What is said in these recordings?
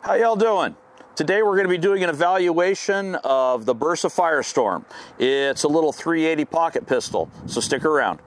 How y'all doing? Today we're going to be doing an evaluation of the Bersa Firestorm. It's a little 380 pocket pistol, so stick around.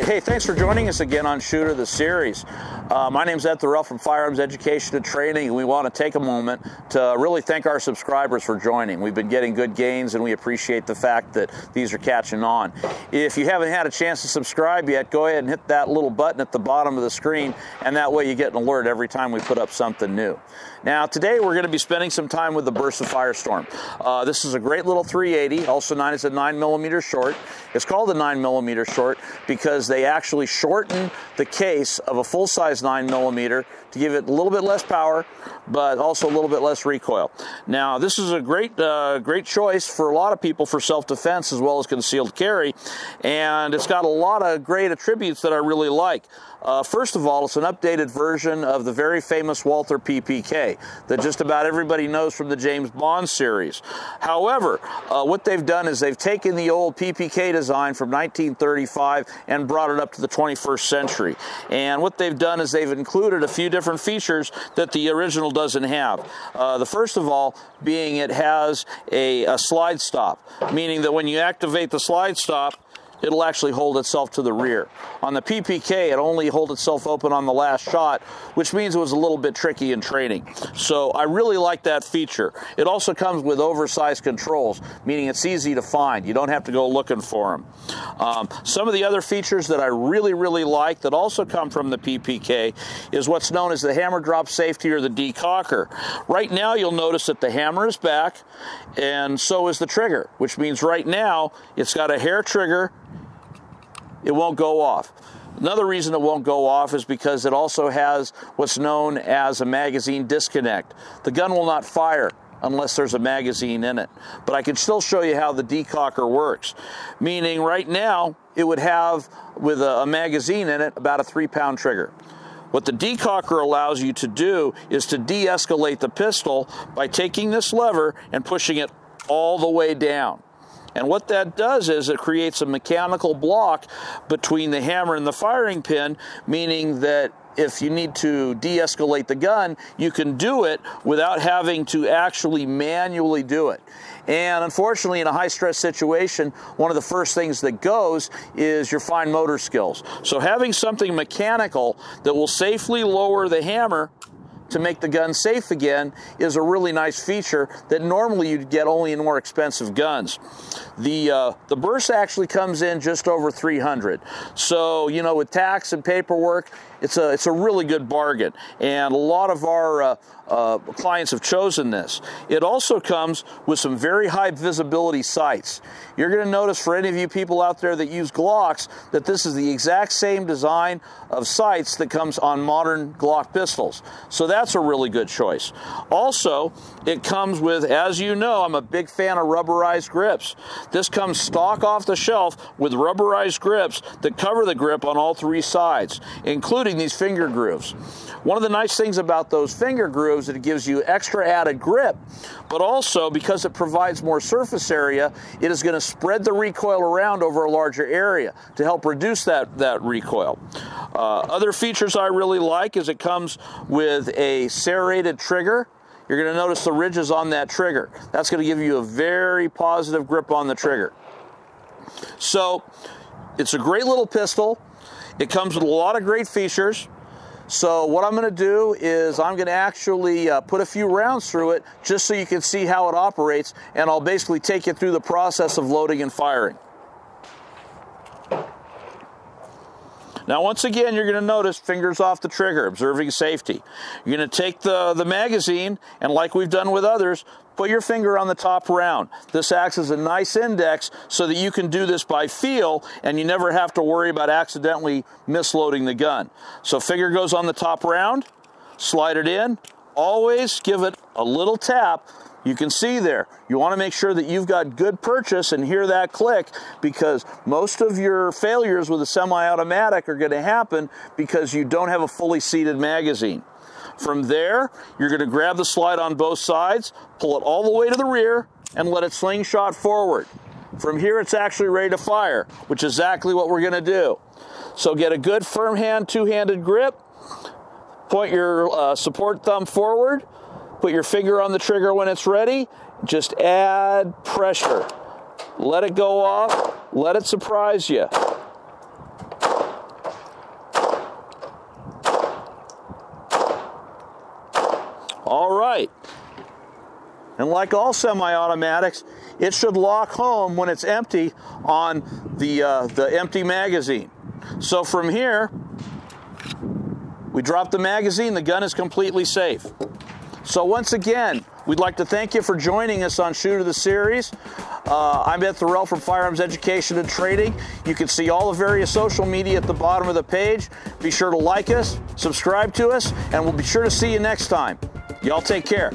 Hey, thanks for joining us again on Shooter the Series. My name's Thorell from Firearms Education and Training, and we want to take a moment to really thank our subscribers for joining. We've been getting good gains, and we appreciate the fact that these are catching on. If you haven't had a chance to subscribe yet, go ahead and hit that little button at the bottom of the screen, and that way you get an alert every time we put up something new. Now, today we're going to be spending some time with the Bersa Firestorm. This is a great little 380, also known as a 9mm short. It's called a 9mm short because they actually shorten the case of a full-size 9mm to give it a little bit less power, but also a little bit less recoil. Now, this is a great choice for a lot of people for self-defense as well as concealed carry, and it's got a lot of great attributes that I really like. First of all, it's an updated version of the very famous Walther PPK that just about everybody knows from the James Bond series. However, what they've done is they've taken the old PPK design from 1935 and brought it up to the 21st century. And what they've done is they've included a few different features that the original doesn't have. The first of all being it has a slide stop, meaning that when you activate the slide stop, it'll actually hold itself to the rear. On the PPK, it only holds itself open on the last shot, which means it was a little bit tricky in training. So I really like that feature. It also comes with oversized controls, meaning it's easy to find. You don't have to go looking for them. Some of the other features that I really like that also come from the PPK is what's known as the hammer drop safety or the decocker. Right now, you'll notice that the hammer is back, and so is the trigger, which means right now it's got a hair trigger. It won't go off. Another reason it won't go off is because it also has what's known as a magazine disconnect. The gun will not fire unless there's a magazine in it. But I can still show you how the decocker works. Meaning right now, it would have, with a magazine in it, about a 3-pound trigger. What the decocker allows you to do is to de-escalate the pistol by taking this lever and pushing it all the way down. And what that does is it creates a mechanical block between the hammer and the firing pin, meaning that if you need to de-escalate the gun, you can do it without having to actually manually do it. And unfortunately, in a high-stress situation, one of the first things that goes is your fine motor skills. So having something mechanical that will safely lower the hammer to make the gun safe again is a really nice feature that normally you'd get only in more expensive guns. The Bersa actually comes in just over $300. So, you know, with tax and paperwork, it's a really good bargain, and a lot of our clients have chosen this. It also comes with some very high visibility sights. You're going to notice, for any of you people out there that use Glocks, that this is the exact same design of sights that comes on modern Glock pistols. So that's a really good choice. Also, it comes with, as you know, I'm a big fan of rubberized grips. This comes stock off the shelf with rubberized grips that cover the grip on all 3 sides, including these finger grooves. One of the nice things about those finger grooves is it gives you extra added grip, but also because it provides more surface area, it is going to spread the recoil around over a larger area to help reduce that recoil. Other features I really like is it comes with a serrated trigger. You're going to notice the ridges on that trigger. That's going to give you a very positive grip on the trigger. So it's a great little pistol. It comes with a lot of great features. So what I'm going to do is I'm going to actually put a few rounds through it just so you can see how it operates, and I'll basically take you through the process of loading and firing. Now, once again, you're going to notice fingers off the trigger, observing safety. You're going to take the magazine, and like we've done with others, put your finger on the top round. This acts as a nice index so that you can do this by feel, and you never have to worry about accidentally misloading the gun. So finger goes on the top round, slide it in, always give it a little tap. You can see there, you want to make sure that you've got good purchase and hear that click, because most of your failures with a semi-automatic are going to happen because you don't have a fully seated magazine. From there, you're going to grab the slide on both sides, pull it all the way to the rear, and let it slingshot forward. From here, it's actually ready to fire, which is exactly what we're going to do. So get a good firm hand, two-handed grip. Point your support thumb forward. Put your finger on the trigger when it's ready. Just add pressure. Let it go off. Let it surprise you. All right. And like all semi-automatics, it should lock home when it's empty on the empty magazine. So from here, we drop the magazine, the gun is completely safe. So once again, we'd like to thank you for joining us on Shooter the Series. I'm Thorell from Firearms Education and Training. You can see all the various social media at the bottom of the page. Be sure to like us, subscribe to us, and we'll be sure to see you next time. Y'all take care.